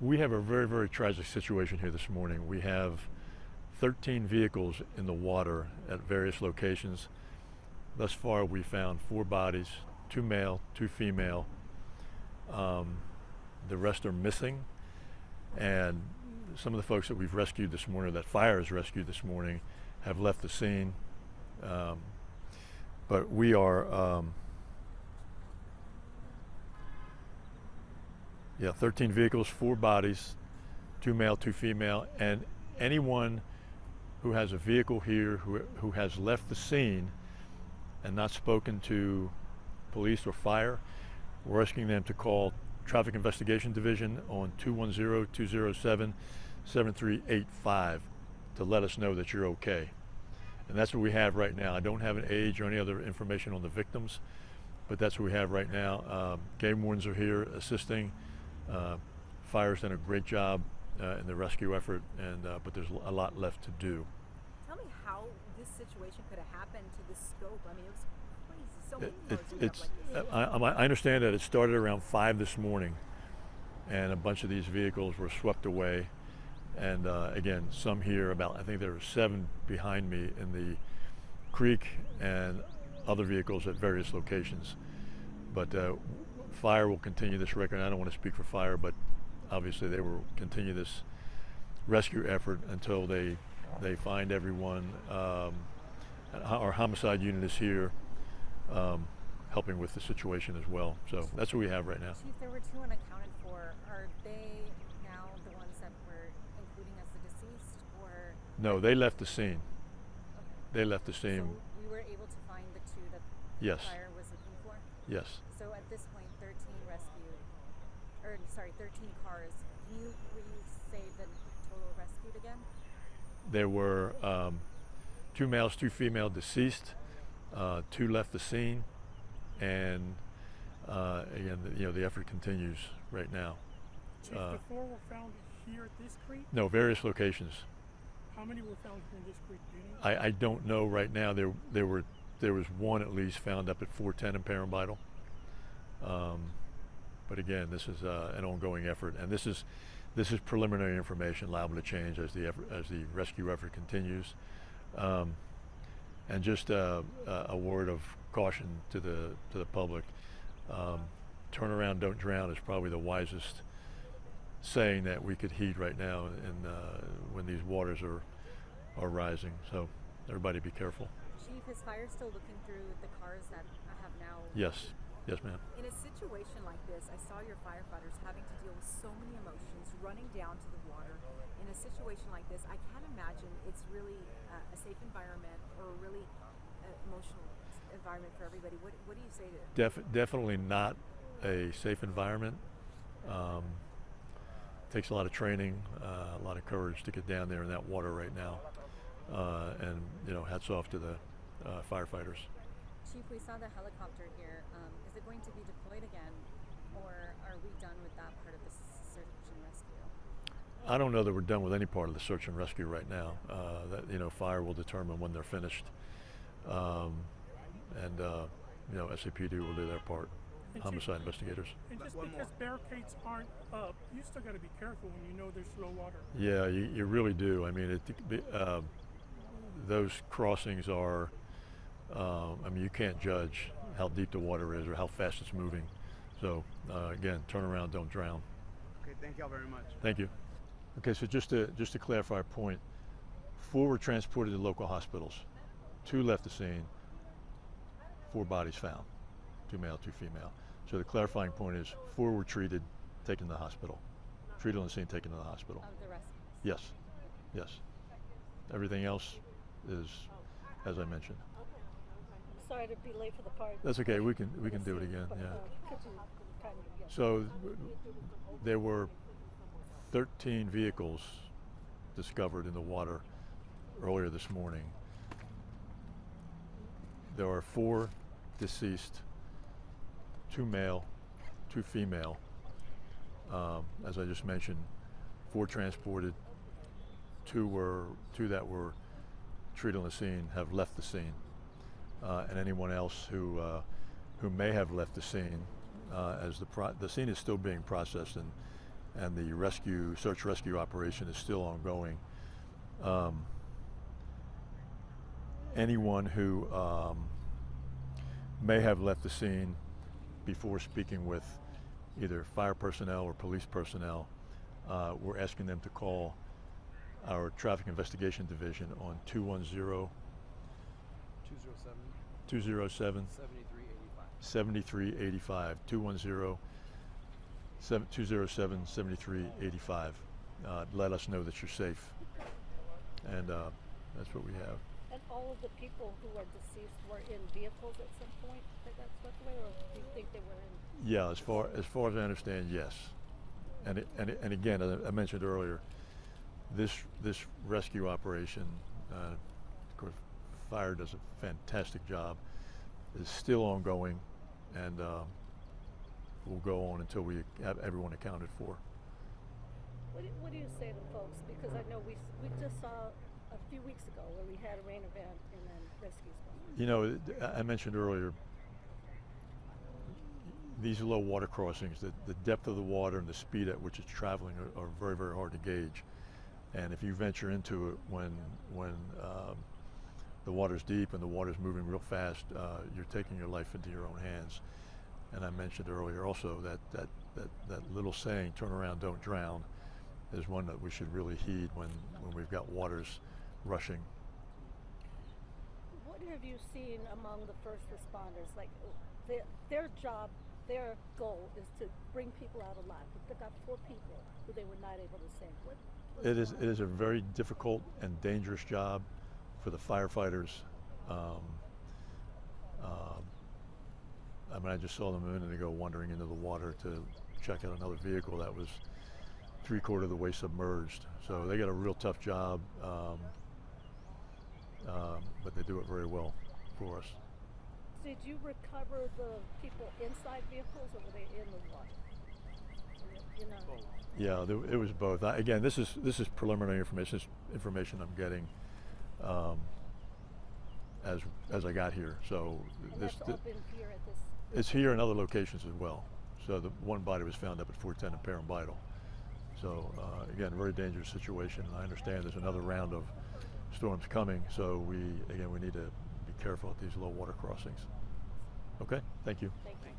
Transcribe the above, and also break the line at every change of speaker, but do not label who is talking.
We have a very, very tragic situation here this morning. We have 13 vehicles in the water at various locations. Thus far, we found 4 bodies, 2 male, 2 female. The rest are missing, and some of the folks that we've rescued this morning, that fire has rescued this morning, have left the scene. But we are, 13 vehicles, 4 bodies, 2 male, 2 female, and anyone who has a vehicle here who has left the scene and not spoken to police or fire, we're asking them to call Traffic Investigation Division on 210-207-7385 to let us know that you're okay. And that's what we have right now. I don't have an age or any other information on the victims, but that's what we have right now. Game Wardens are here assisting. Fire's done a great job in the rescue effort, but there's a lot left to do.
Tell me how this situation could have happened to this scope. I mean, it was crazy. So many cars like this.
I understand that it started around 5 this morning, and a bunch of these vehicles were swept away. And again, some here, I think there were 7 behind me in the creek, and other vehicles at various locations. But fire will continue this record. I don't want to speak for fire, but obviously they will continue this rescue effort until they find everyone. Our homicide unit is here helping with the situation as well. So that's what we have right now.
Chief, there were 2 unaccounted for. Are they now the ones that were including as the deceased, or?
No, they left the scene.
Okay.
They left the scene.
So we were able to find the 2 that
Yes.
the fire was looking for?
Yes.
So at this point, 13 cars. Can you say the total rescued again?
There were 2 males, 2 female deceased. 2 left the scene, and again, the effort continues right now.
Chief, the 4 were found here at this creek?
No, various locations.
How many were found here in this creek? Do you know?
I don't know right now. There was 1 at least found up at 410 in Paramvidal. But again, this is an ongoing effort, and this is preliminary information, liable to change as the rescue effort continues. And just a word of caution to the public: turn around, don't drown is probably the wisest saying that we could heed right now, and when these waters are rising. So everybody, be careful.
Chief, is fire still looking through the cars that have now?
Yes, ma'am.
In a situation like this, I saw your firefighters having to deal with so many emotions, running down to the water. In a situation like this, I can't imagine it's really a safe environment, or a really emotional environment for everybody. What do you say to it?
Definitely not a safe environment. Takes a lot of training, a lot of courage to get down there in that water right now. And hats off to the firefighters.
Chief, we saw the helicopter here. Is it going to be deployed again, or are we done with that part of the search and rescue?
I don't know that we're done with any part of the search and rescue right now. Fire will determine when they're finished, and SAPD will do their part. Homicide investigators.
And just because barricades aren't up, you still got to be careful when you know there's low water.
Yeah, you really do. I mean, those crossings are. You can't judge how deep the water is or how fast it's moving. So again, turn around, don't drown.
Okay, thank y'all very much.
Thank you. Okay, so just to clarify our point, 4 were transported to local hospitals. 2 left the scene. 4 bodies found, 2 male, 2 female. So the clarifying point is 4 were treated, taken to the hospital. Treated on the scene, taken to the hospital.
Of the rescues?
Yes. Everything else is, as I mentioned.
Sorry to be late for the party.
That's okay. We can do it again. Yeah.
Could you kind of, yeah.
So there were 13 vehicles discovered in the water earlier this morning. There are 4 deceased, 2 male, 2 female. As I just mentioned, 4 transported. 2 that were treated on the scene have left the scene, and anyone else who may have left the scene, as the scene is still being processed, and and the search rescue operation is still ongoing. Anyone who may have left the scene before speaking with either fire personnel or police personnel, we're asking them to call our Traffic Investigation Division on 210 207 7385 210 207 7385. Let us know that you're safe, and that's what we have.
And all of the people who are deceased were in vehicles at some point that got swept away, or do you think they were in?
Yeah, as far as I understand, yes. And again, as I mentioned earlier, this rescue operation, of course, fire does a fantastic job, is still ongoing, and will go on until we have everyone accounted for.
What do you say to folks? Because I know we just saw a few weeks ago where we had a rain event and then rescues going.
You know, I mentioned earlier, these low water crossings, the depth of the water and the speed at which it's traveling are very, very hard to gauge. And if you venture into it when the water's deep and the water's moving real fast, you're taking your life into your own hands. And I mentioned earlier also that little saying, "Turn around, don't drown," is one that we should really heed when we've got waters rushing.
What have you seen among the first responders? Like their job, their goal is to bring people out alive. But they got 4 people who they were not able to save.
It is a very difficult and dangerous job for the firefighters. I mean, I just saw them a minute ago wandering into the water to check out another vehicle that was 3/4 of the way submerged. So they got a real tough job, but they do it very well for us.
Did you recover the people inside vehicles, or were they in the water? You know.
Yeah, it was both. Again, this is preliminary information. This is information I'm getting as I got here. So
That's all been here at this.
It's here in other locations as well. So the one body was found up at 410 and Parambital. So again, very dangerous situation. I understand there's another round of storms coming. So we need to be careful at these low water crossings. Okay, thank you.
Thank you.